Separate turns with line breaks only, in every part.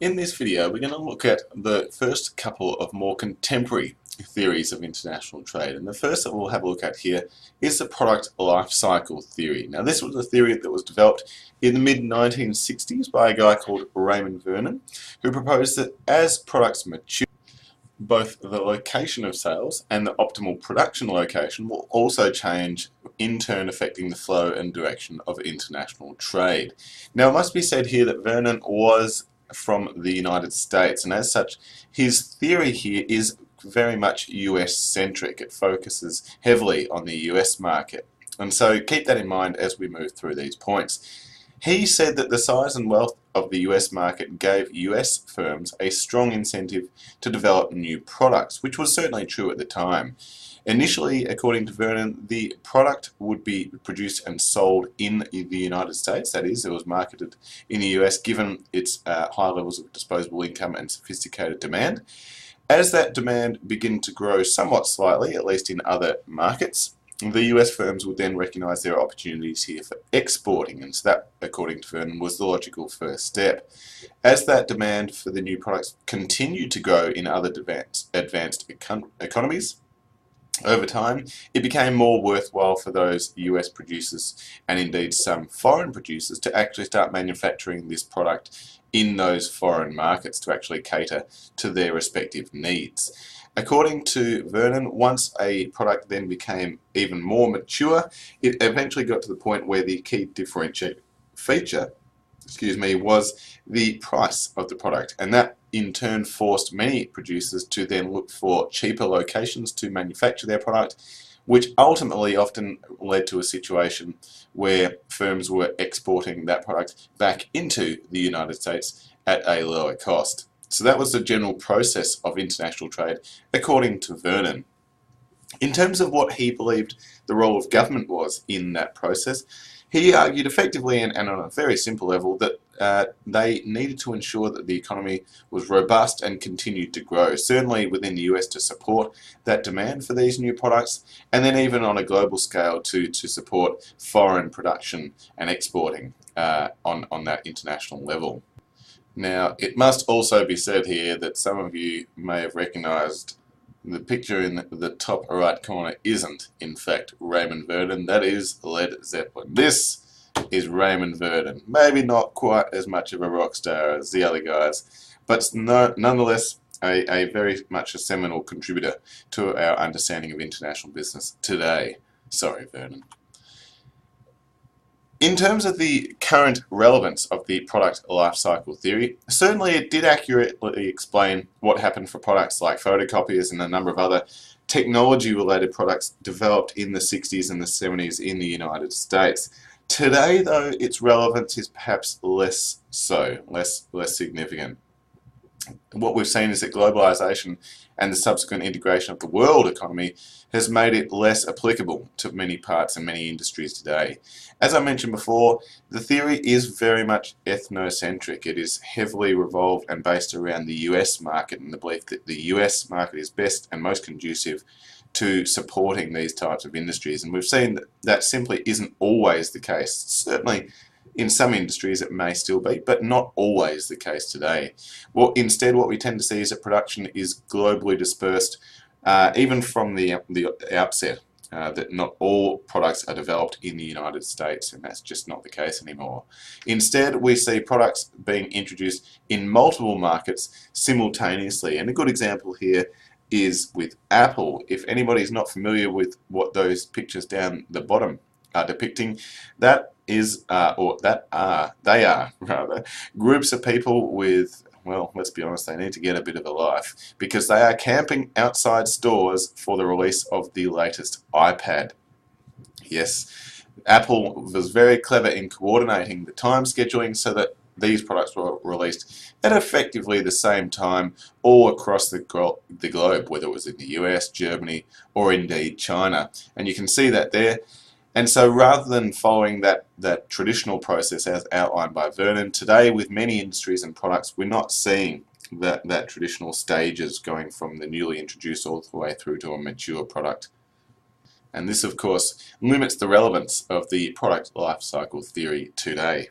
In this video, we're going to look at the first couple of more contemporary theories of international trade. And the first that we'll have a look at here is the product life cycle theory. Now, this was a theory that was developed in the mid-1960s by a guy called Raymond Vernon, who proposed that as products mature, both the location of sales and the optimal production location will also change, in turn affecting the flow and direction of international trade. Now, it must be said here that Vernon was from the United States, and as such, his theory here is very much US-centric. It focuses heavily on the US market, and so keep that in mind as we move through these points. He said that the size and wealth of the US market gave US firms a strong incentive to develop new products, which was certainly true at the time. Initially, according to Vernon, the product would be produced and sold in the United States. That is, it was marketed in the US given its high levels of disposable income and sophisticated demand. As that demand began to grow somewhat slightly, at least in other markets, the US firms would then recognise there are opportunities here for exporting, and so that, according to Vernon, was the logical first step. As that demand for the new products continued to grow in other advanced economies, over time, it became more worthwhile for those US producers, and indeed some foreign producers, to actually start manufacturing this product in those foreign markets to actually cater to their respective needs. According to Vernon, once a product then became even more mature, it eventually got to the point where the key differentiating feature was the price of the product, and that in turn forced many producers to then look for cheaper locations to manufacture their product, which ultimately often led to a situation where firms were exporting that product back into the United States at a lower cost. So that was the general process of international trade, according to Vernon. In terms of what he believed the role of government was in that process, he argued effectively and on a very simple level that they needed to ensure that the economy was robust and continued to grow, certainly within the US to support that demand for these new products, and then even on a global scale to support foreign production and exporting on that international level. Now, it must also be said here that some of you may have recognised the picture in the top right corner isn't, in fact, Raymond Vernon. That is Led Zeppelin. This is Raymond Vernon. Maybe not quite as much of a rock star as the other guys, but nonetheless a very much a seminal contributor to our understanding of international business today. Sorry, Vernon. In terms of the current relevance of the product life cycle theory, certainly it did accurately explain what happened for products like photocopiers and a number of other technology-related products developed in the 60s and the 70s in the United States. Today, though, its relevance is perhaps less significant. What we've seen is that globalization and the subsequent integration of the world economy has made it less applicable to many parts and many industries today. As I mentioned before, the theory is very much ethnocentric. It is heavily revolved and based around the US market and the belief that the US market is best and most conducive to supporting these types of industries. And we've seen that that simply isn't always the case. Certainly, in some industries it may still be, but not always the case today. Well, instead what we tend to see is that production is globally dispersed, even from the outset, that not all products are developed in the United States, and that's just not the case anymore. Instead, we see products being introduced in multiple markets simultaneously, and a good example here is with Apple. If anybody's not familiar with what those pictures down the bottom are depicting, they are groups of people with, well, let's be honest, they need to get a bit of a life, because they are camping outside stores for the release of the latest iPad. Yes, Apple was very clever in coordinating the time scheduling so that these products were released at effectively the same time all across the globe, whether it was in the US, Germany, or indeed China. And you can see that there. And so rather than following that traditional process as outlined by Vernon, today with many industries and products, we're not seeing that traditional stages going from the newly introduced all the way through to a mature product. And this, of course, limits the relevance of the product life cycle theory today.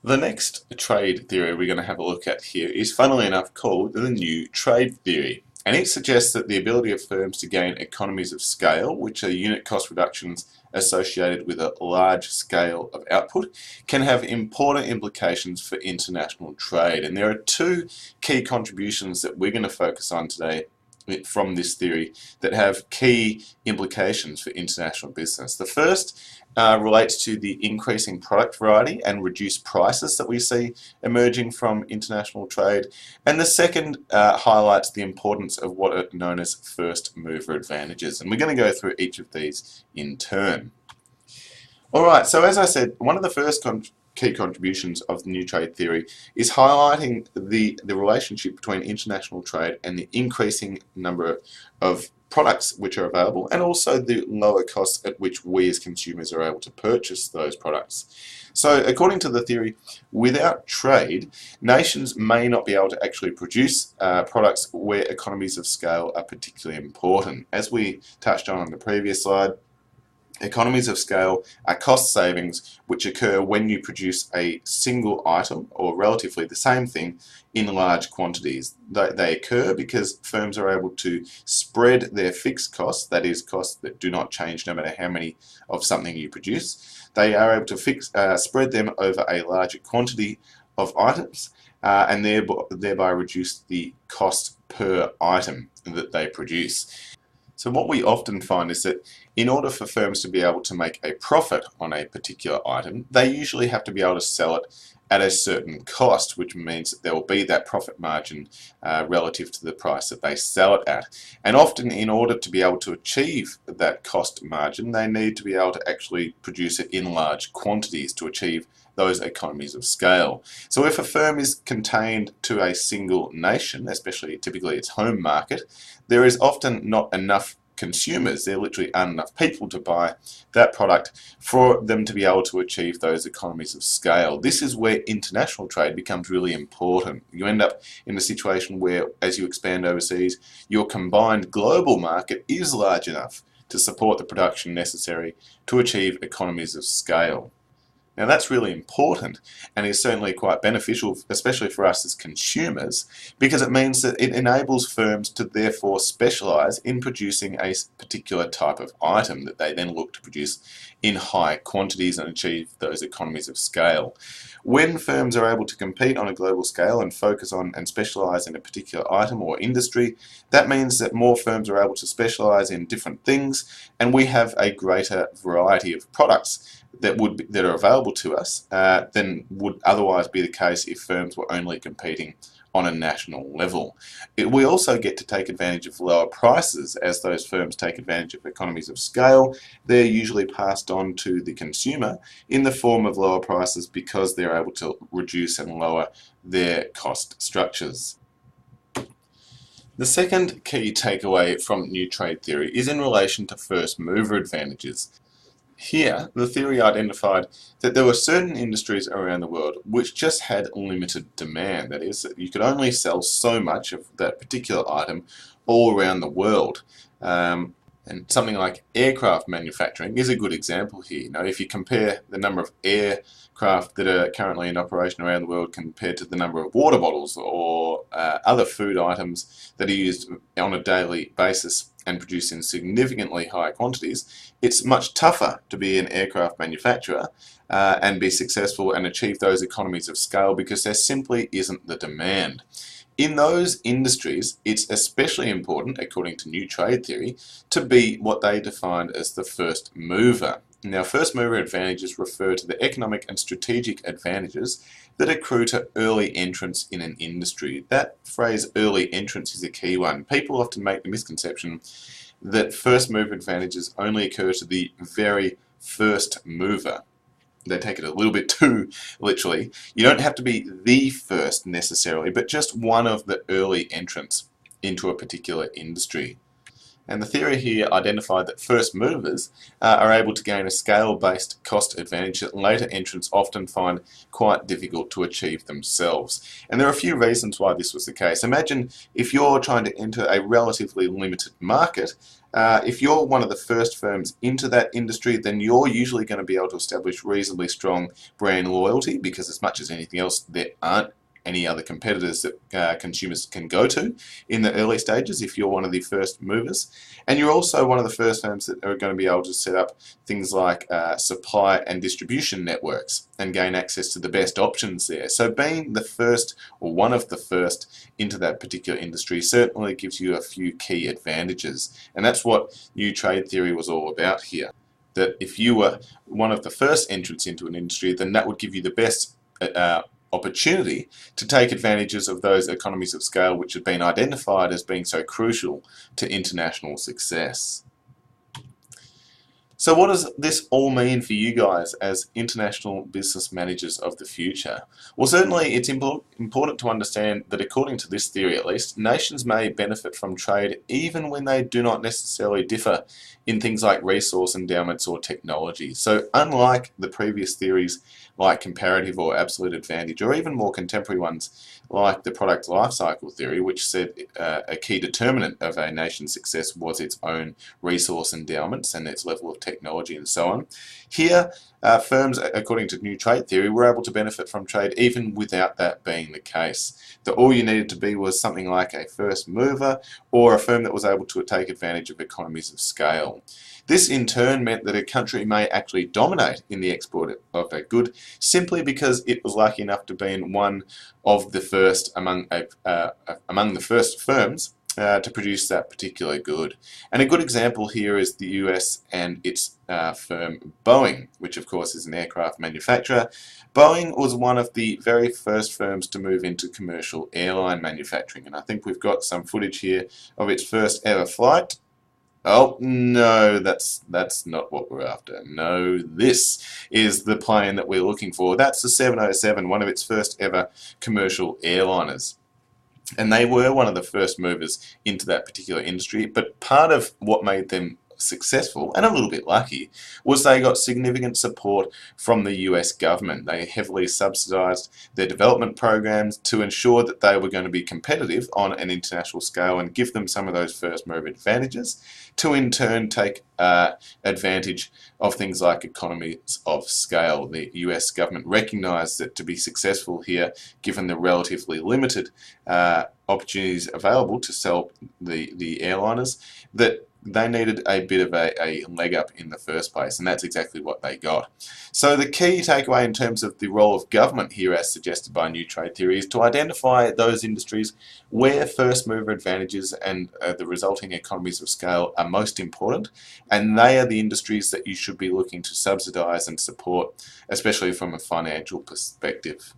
The next trade theory we're going to have a look at here is, funnily enough, called the new trade theory. And it suggests that the ability of firms to gain economies of scale, which are unit cost reductions associated with a large scale of output, can have important implications for international trade. And there are two key contributions that we're going to focus on today from this theory that have key implications for international business. The first relates to the increasing product variety and reduced prices that we see emerging from international trade. And the second highlights the importance of what are known as first mover advantages. And we're going to go through each of these in turn. Alright, so as I said, one of the first key contributions of the new trade theory is highlighting the relationship between international trade and the increasing number of products which are available, and also the lower costs at which we as consumers are able to purchase those products. So according to the theory, without trade, nations may not be able to actually produce products where economies of scale are particularly important. As we touched on the previous slide, economies of scale are cost savings which occur when you produce a single item or relatively the same thing in large quantities. They occur because firms are able to spread their fixed costs, that is, costs that do not change no matter how many of something you produce. They are able to spread them over a larger quantity of items and thereby reduce the cost per item that they produce. So what we often find is that in order for firms to be able to make a profit on a particular item, they usually have to be able to sell it at a certain cost, which means that there will be that profit margin relative to the price that they sell it at. And often, in order to be able to achieve that cost margin, they need to be able to actually produce it in large quantities to achieve those economies of scale. So if a firm is contained to a single nation, especially typically its home market, there is often not enough consumers, there literally aren't enough people to buy that product for them to be able to achieve those economies of scale. This is where international trade becomes really important. You end up in a situation where, as you expand overseas, your combined global market is large enough to support the production necessary to achieve economies of scale. Now that's really important and is certainly quite beneficial, especially for us as consumers, because it means that it enables firms to therefore specialise in producing a particular type of item that they then look to produce in high quantities and achieve those economies of scale. When firms are able to compete on a global scale and focus on and specialise in a particular item or industry, that means that more firms are able to specialise in different things, and we have a greater variety of products that are available to us than would otherwise be the case if firms were only competing on a national level. We also get to take advantage of lower prices as those firms take advantage of economies of scale. They're usually passed on to the consumer in the form of lower prices because they're able to reduce and lower their cost structures. The second key takeaway from new trade theory is in relation to first mover advantages. Here, the theory identified that there were certain industries around the world which just had limited demand. That is, that you could only sell so much of that particular item all around the world. And something like aircraft manufacturing is a good example here. Now, if you compare the number of aircraft that are currently in operation around the world compared to the number of water bottles or other food items that are used on a daily basis and produced in significantly higher quantities, it's much tougher to be an aircraft manufacturer and be successful and achieve those economies of scale because there simply isn't the demand. In those industries, it's especially important, according to new trade theory, to be what they defined as the first mover. Now, first mover advantages refer to the economic and strategic advantages that accrue to early entrants in an industry. That phrase, early entrants, is a key one. People often make the misconception that first mover advantages only occur to the very first mover. They take it a little bit too literally. You don't have to be the first necessarily, but just one of the early entrants into a particular industry. And the theory here identified that first movers are able to gain a scale-based cost advantage that later entrants often find quite difficult to achieve themselves. And there are a few reasons why this was the case. Imagine if you're trying to enter a relatively limited market. If you're one of the first firms into that industry, then you're usually going to be able to establish reasonably strong brand loyalty, because as much as anything else, there aren't any other competitors that consumers can go to in the early stages if you're one of the first movers. And you're also one of the first firms that are going to be able to set up things like supply and distribution networks and gain access to the best options there. So being the first, or one of the first, into that particular industry certainly gives you a few key advantages. And that's what new trade theory was all about here. That if you were one of the first entrants into an industry, then that would give you the best opportunity to take advantages of those economies of scale which have been identified as being so crucial to international success. So what does this all mean for you guys as international business managers of the future? Well, certainly it's important to understand that, according to this theory at least, nations may benefit from trade even when they do not necessarily differ in things like resource endowments or technology. So unlike the previous theories like comparative or absolute advantage, or even more contemporary ones like the product life cycle theory, which said a key determinant of a nation's success was its own resource endowments and its level of technology and so on. Here, firms, according to new trade theory, were able to benefit from trade even without that being the case. That all you needed to be was something like a first mover, or a firm that was able to take advantage of economies of scale. This in turn meant that a country may actually dominate in the export of a good simply because it was lucky enough to be in one of the first among the first firms to produce that particular good. And a good example here is the US and its firm Boeing, which of course is an aircraft manufacturer. Boeing was one of the very first firms to move into commercial airline manufacturing, and I think we've got some footage here of its first ever flight. Oh, no, that's not what we're after. No, this is the plane that we're looking for. That's the 707, one of its first ever commercial airliners. And they were one of the first movers into that particular industry, but part of what made them successful, and a little bit lucky, was they got significant support from the US government. They heavily subsidized their development programs to ensure that they were going to be competitive on an international scale and give them some of those first mover advantages, to in turn take advantage of things like economies of scale. The US government recognized that to be successful here, given the relatively limited opportunities available to sell the airliners, that they needed a bit of a leg up in the first place, and that's exactly what they got. So the key takeaway in terms of the role of government here, as suggested by new trade theory, is to identify those industries where first mover advantages and the resulting economies of scale are most important, and they are the industries that you should be looking to subsidize and support, especially from a financial perspective.